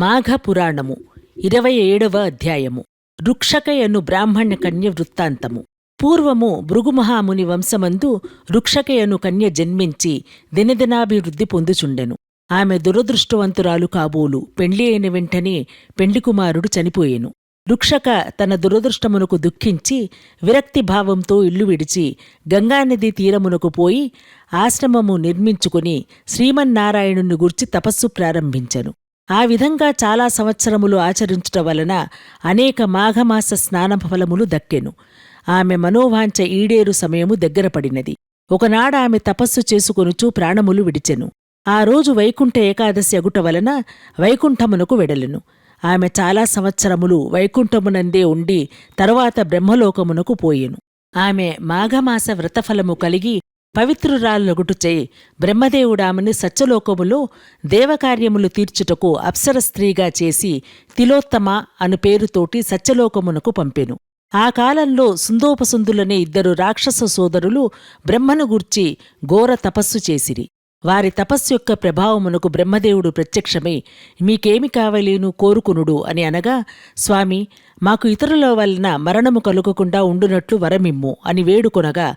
మాఘపురాణము 27వ అధ్యాయము రుక్షకయను బ్రాహ్మణ్య కన్య వృత్తాంతము. పూర్వము భృగుమహాముని వంశమందు రుక్షకయను కన్య జన్మించి దినదినాభివృద్ధి పొందుచుండెను. ఆమె దురదృష్టవంతురాలు కాబోలు. పెండ్లి అయిన వెంటనే పెండ్లికుమారుడు చనిపోయెను. రుక్షక తన దురదృష్టమునకు దుఃఖించి విరక్తిభావంతో ఇల్లు విడిచి గంగానదీ తీరమునకు పోయి ఆశ్రమము నిర్మించుకుని శ్రీమన్నారాయణుని గూర్చి తపస్సు ప్రారంభించెను. ఆ విధంగా చాలా సంవత్సరములు ఆచరించుట వలన అనేక మాఘమాస స్నానఫలములు దక్కెను. ఆమె మనోవాంఛ ఈడేరు సమయము దగ్గరపడినది. ఒకనాడు ఆమె తపస్సు చేసుకొనుచూ ప్రాణములు విడిచెను. ఆ రోజు వైకుంఠ ఏకాదశి అగుట వలన వైకుంఠమునకు వెడలెను. ఆమె చాలా సంవత్సరములు వైకుంఠమునందే ఉండి తరువాత బ్రహ్మలోకమునకు పోయెను. ఆమె మాఘమాస వ్రతఫలము కలిగి పవిత్రురాలొగుటుచే బ్రహ్మదేవుడామెను సత్యలోకములో దేవకార్యములు తీర్చుటకు అప్సర స్త్రీగా చేసి తిలోత్తమ అను పేరుతోటి సత్యలోకమునకు పంపెను. ఆ కాలంలో సుందోపసుందులనే ఇద్దరు రాక్షస సోదరులు బ్రహ్మను గూర్చి ఘోర తపస్సు చేసిరి. వారి తపస్సు యొక్క ప్రభావమునకు బ్రహ్మదేవుడు ప్రత్యక్షమై మీకేమి కావలేను కోరుకునుడు అని అనగా, స్వామి, మాకు ఇతరుల వలన మరణము కలుగకుండా ఉండునట్లు వరమిమ్ము అని వేడుకొనగా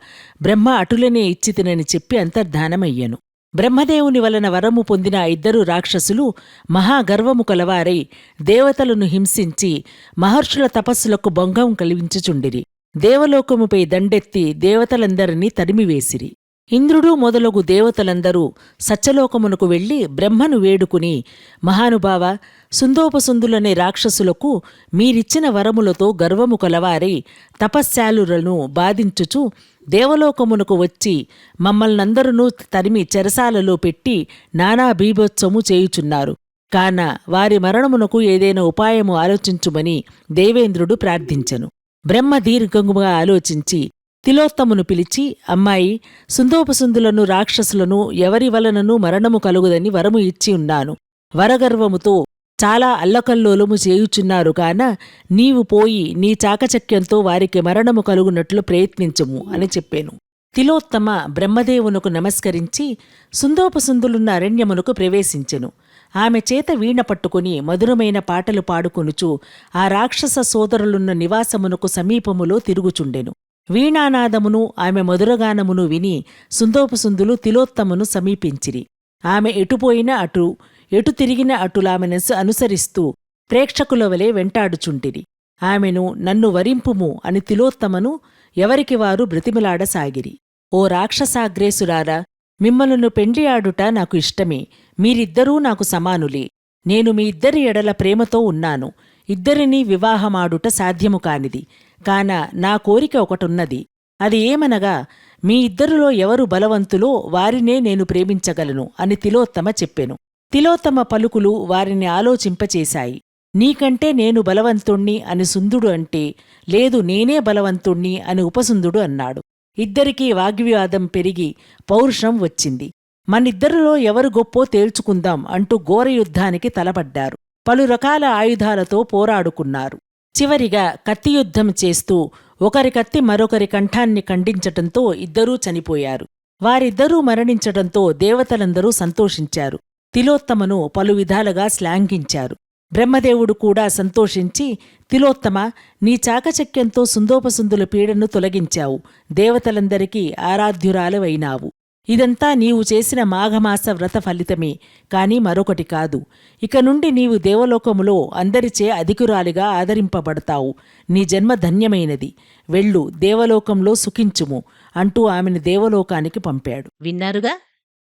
బ్రహ్మ అటులనే ఇచ్చితినని చెప్పి అంతర్ధానమయ్యను. బ్రహ్మదేవుని వలన వరము పొందిన ఇద్దరు రాక్షసులు మహాగర్వము కలవారై దేవతలను హింసించి మహర్షుల తపస్సులకు భంగం కలిగించుచుండిరి. దేవలోకముపై దండెత్తి దేవతలందరినీ తరిమివేసిరి. ఇంద్రుడు మొదలగు దేవతలందరూ సత్యలోకమునకు వెళ్లి బ్రహ్మను వేడుకుని, మహానుభావ, సుందోపసుందులనే రాక్షసులకు మీరిచ్చిన వరములతో గర్వము కలవారై తపశ్శాలులను బాధించుచు దేవలోకమునకు వచ్చి మమ్మల్నందరూ తరిమి చెరసాలలో పెట్టి నానా బీభత్సము చేయుచున్నారు. కాన వారి మరణమునకు ఏదైనా ఉపాయము ఆలోచించుమని దేవేంద్రుడు ప్రార్థించెను. బ్రహ్మ దీర్ఘముగా ఆలోచించి తిలోత్తమును పిలిచి, అమ్మాయి, సుందోపసుందులను రాక్షసులను ఎవరి వలననూ మరణము కలుగుదని వరము ఇచ్చి ఉన్నాను. వరగర్వముతో చాలా అల్లకల్లోలము చేయుచున్నారు కాన నీవు పోయి నీ చాకచక్యంతో వారికి మరణము కలుగునట్లు ప్రయత్నించుము అని చెప్పాను. తిలోత్తమ బ్రహ్మదేవునకు నమస్కరించి సుందోపసుందులున్న అరణ్యమునకు ప్రవేశించెను. ఆమె చేత వీణ పట్టుకుని మధురమైన పాటలు పాడుకొనుచు ఆ రాక్షస సోదరులున్న నివాసమునకు సమీపములో తిరుగుచుండెను. వీణానాదమును ఆమె మధురగానమును విని సుందోపసుందులు తిలోత్తమును సమీపించిరి. ఆమె ఎటుపోయినా అటు, ఎటు తిరిగిన అటులామెను అనుసరిస్తూ ప్రేక్షకుల వలె వెంటాడుచుంటిరి. ఆమెను నన్ను వరింపుము అని తిలోత్తమను ఎవరికి వారు బ్రతిమలాడసాగిరి. ఓ రాక్షసాగ్రేసురారా, మిమ్మలను పెండ్లి ఆడుట నాకు ఇష్టమే. మీరిద్దరూ నాకు సమానులే. నేను మీ ఇద్దరి ఎడల ప్రేమతో ఉన్నాను. ఇద్దరినీ వివాహమాడుట సాధ్యము కానిది. కాన నా కోరిక ఒకటున్నది. అది ఏమనగా, మీ ఇద్దరిలో ఎవరు బలవంతులో వారినే నేను ప్రేమించగలను అని తిలోత్తమ చెప్పెను. తిలోత్తమ పలుకులు వారిని ఆలోచింపచేశాయి. నీకంటే నేను బలవంతుణ్ణి అని సుందుడు అంటే, లేదు నేనే బలవంతుణ్ణి అని ఉపసుందుడు అన్నాడు. ఇద్దరికీ వాగ్వివాదం పెరిగి పౌరుషం వచ్చింది. మనిద్దరిలో ఎవరు గొప్పో తేల్చుకుందాం అంటూ ఘోరయుద్ధానికి తలపడ్డారు. పలు రకాల ఆయుధాలతో పోరాడుకున్నారు. చివరిగా కత్తియుద్ధం చేస్తూ ఒకరి కత్తి మరొకరి కంఠాన్ని ఖండించటంతో ఇద్దరూ చనిపోయారు. వారిద్దరూ మరణించటంతో దేవతలందరూ సంతోషించారు. తిలోత్తమను పలు విధాలుగా శ్లాఘించారు. బ్రహ్మదేవుడు కూడా సంతోషించి, తిలోత్తమ, నీ చాకచక్యంతో సుందోపసుందుల పీడను తొలగించావు. దేవతలందరికీ ఆరాధ్యురాలవైనావు. ఇదంతా నీవు చేసిన మాఘమాస వ్రత ఫలితమే, కాని మరొకటి కాదు. ఇక నుండి నీవు దేవలోకములో అందరిచే అధికురాలిగా ఆదరింపబడతావు. నీ జన్మ ధన్యమైనది. వెళ్ళు, దేవలోకంలో సుఖించుము అంటూ ఆమెను దేవలోకానికి పంపాడు. విన్నారుగా?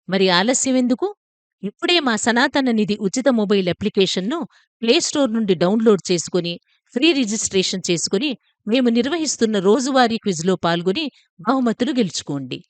మరి ఆలస్యమెందుకు? ఇప్పుడే మా సనాతన నిధి ఉచిత మొబైల్ అప్లికేషన్ను ప్లేస్టోర్ నుండి డౌన్లోడ్ చేసుకుని ఫ్రీ రిజిస్ట్రేషన్ చేసుకుని మేము నిర్వహిస్తున్న రోజువారీ క్విజ్లో పాల్గొని బహుమతులు గెలుచుకోండి.